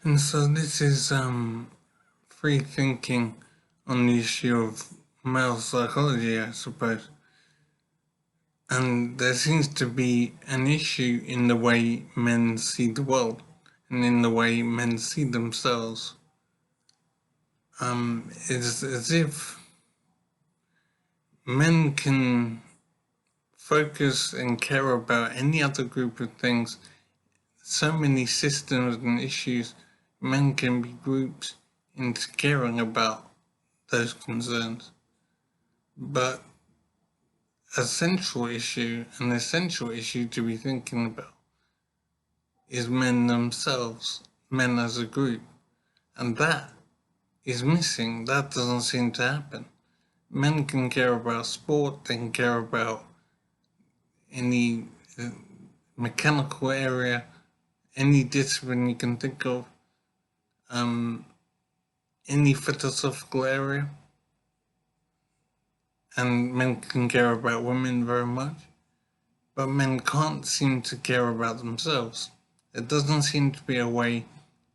And so this is free thinking on the issue of male psychology, I suppose. And there seems to be an issue in the way men see the world and in the way men see themselves. It's as if men can focus and care about any other group of things. So many systems and issues, men can be grouped into caring about those concerns. But an essential issue to be thinking about is men themselves, men as a group. And that is missing. That doesn't seem to happen. Men can care about sport, they can care about any mechanical area, any discipline you can think of, any philosophical area, and men can care about women very much, but men can't seem to care about themselves. There doesn't seem to be a way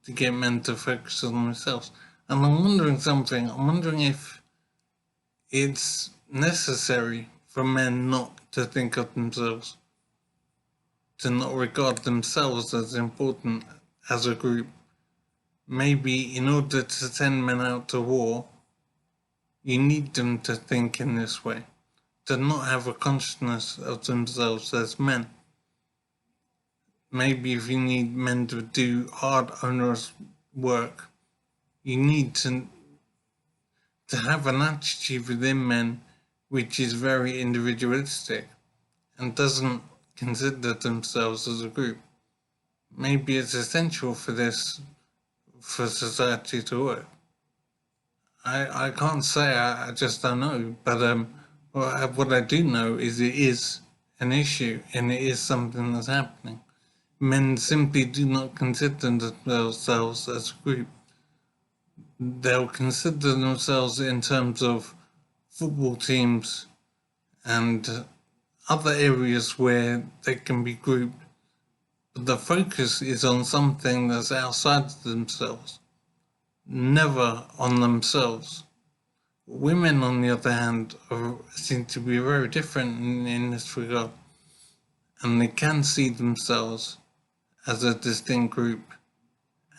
to get men to focus on themselves. And I'm wondering something. I'm wondering if it's necessary for men not to think of themselves, to not regard themselves as important as a group. Maybe in order to send men out to war, you need them to think in this way, to not have a consciousness of themselves as men. Maybe if you need men to do hard, onerous work, you need to have an attitude within men which is very individualistic and doesn't consider themselves as a group. Maybe it's essential for this, for society to work. I can't say, I just don't know, but what I do know is it is an issue and it is something that's happening. Men simply do not consider themselves as a group. They'll consider themselves in terms of football teams and other areas where they can be grouped, but the focus is on something that's outside of themselves, never on themselves. Women, on the other hand, seem to be very different in this regard, and they can see themselves as a distinct group,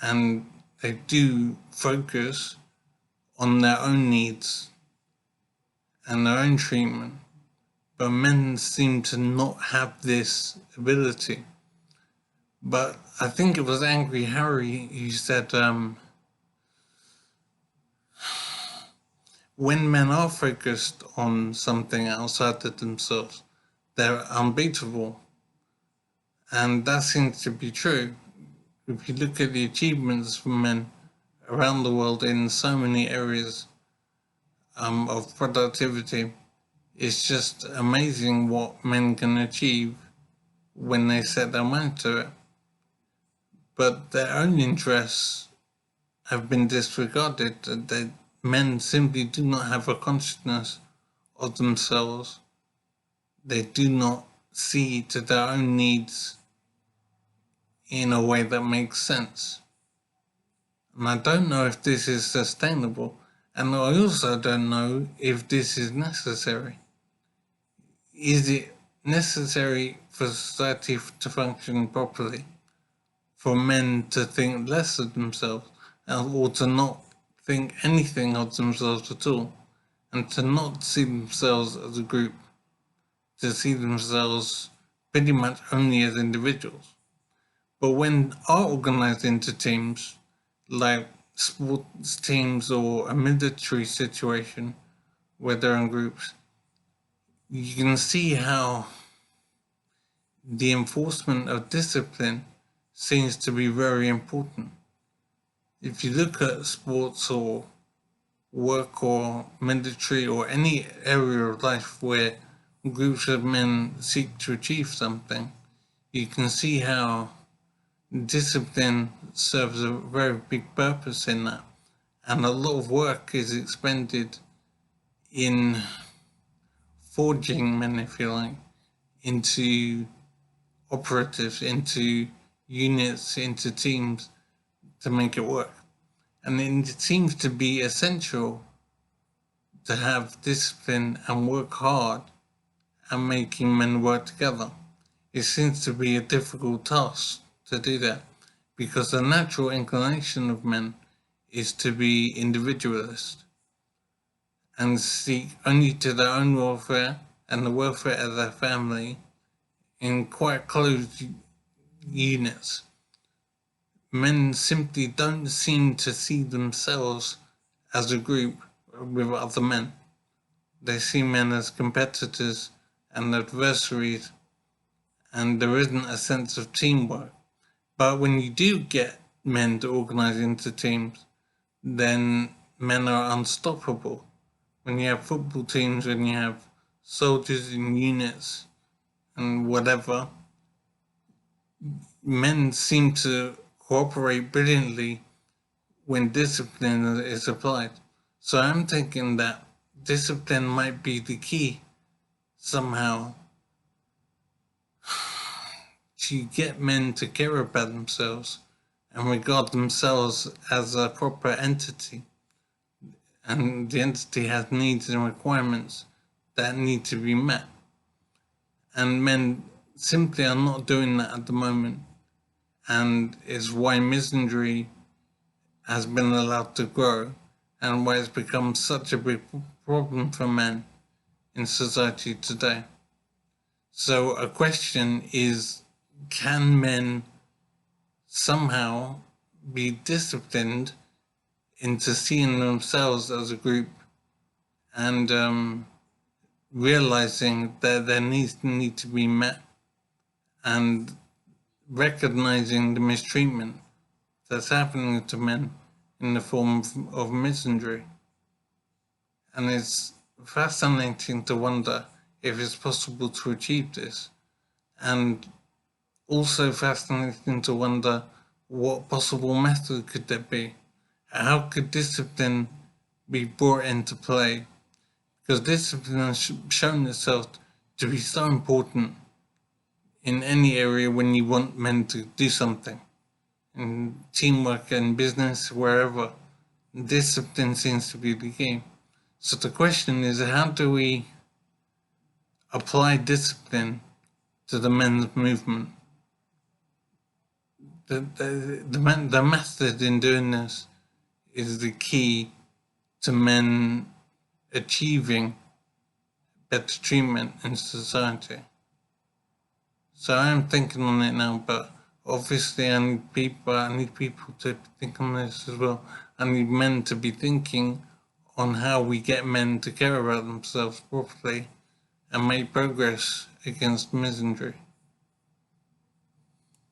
and they do focus on their own needs and their own treatment. But men seem to not have this ability. But I think it was Angry Harry who said, when men are focused on something outside of themselves, they're unbeatable. And that seems to be true. If you look at the achievements for men around the world in so many areas of productivity, it's just amazing what men can achieve when they set their mind to it. But their own interests have been disregarded. That men simply do not have a consciousness of themselves. They do not see to their own needs in a way that makes sense. And I don't know if this is sustainable, and I also don't know if this is necessary. Is it necessary for society to function properly for men to think less of themselves or to not think anything of themselves at all and to not see themselves as a group, to see themselves pretty much only as individuals? But when are organized into teams, like sports teams or a military situation where they're in groups, you can see how the enforcement of discipline seems to be very important. If you look at sports or work or military or any area of life where groups of men seek to achieve something, you can see how discipline serves a very big purpose in that. And a lot of work is expended in forging men, if you like, into operatives, into units, into teams to make it work. And it seems to be essential to have discipline and work hard at making men work together. It seems to be a difficult task to do that because the natural inclination of men is to be individualist and seek only to their own welfare and the welfare of their family in quite close units. Men simply don't seem to see themselves as a group with other men. They see men as competitors and adversaries, and there isn't a sense of teamwork. But when you do get men to organize into teams, then men are unstoppable. When you have football teams, when you have soldiers in units and whatever, men seem to cooperate brilliantly when discipline is applied. So I'm thinking that discipline might be the key somehow to get men to care about themselves and regard themselves as a proper entity. And the entity has needs and requirements that need to be met. And men simply are not doing that at the moment. And it's why misandry has been allowed to grow and why it's become such a big problem for men in society today. So a question is, can men somehow be disciplined into seeing themselves as a group and realizing that their needs need to be met and recognizing the mistreatment that's happening to men in the form of misandry? And it's fascinating to wonder if it's possible to achieve this, and also fascinating to wonder what possible method could there be. How could discipline be brought into play? Because discipline has shown itself to be so important in any area when you want men to do something. In teamwork and business, wherever, discipline seems to be the key. So the question is, how do we apply discipline to the men's movement? The method in doing this is the key to men achieving better treatment in society. So I'm thinking on it now, but obviously I need people to think on this as well. I need men to be thinking on how we get men to care about themselves properly and make progress against misandry.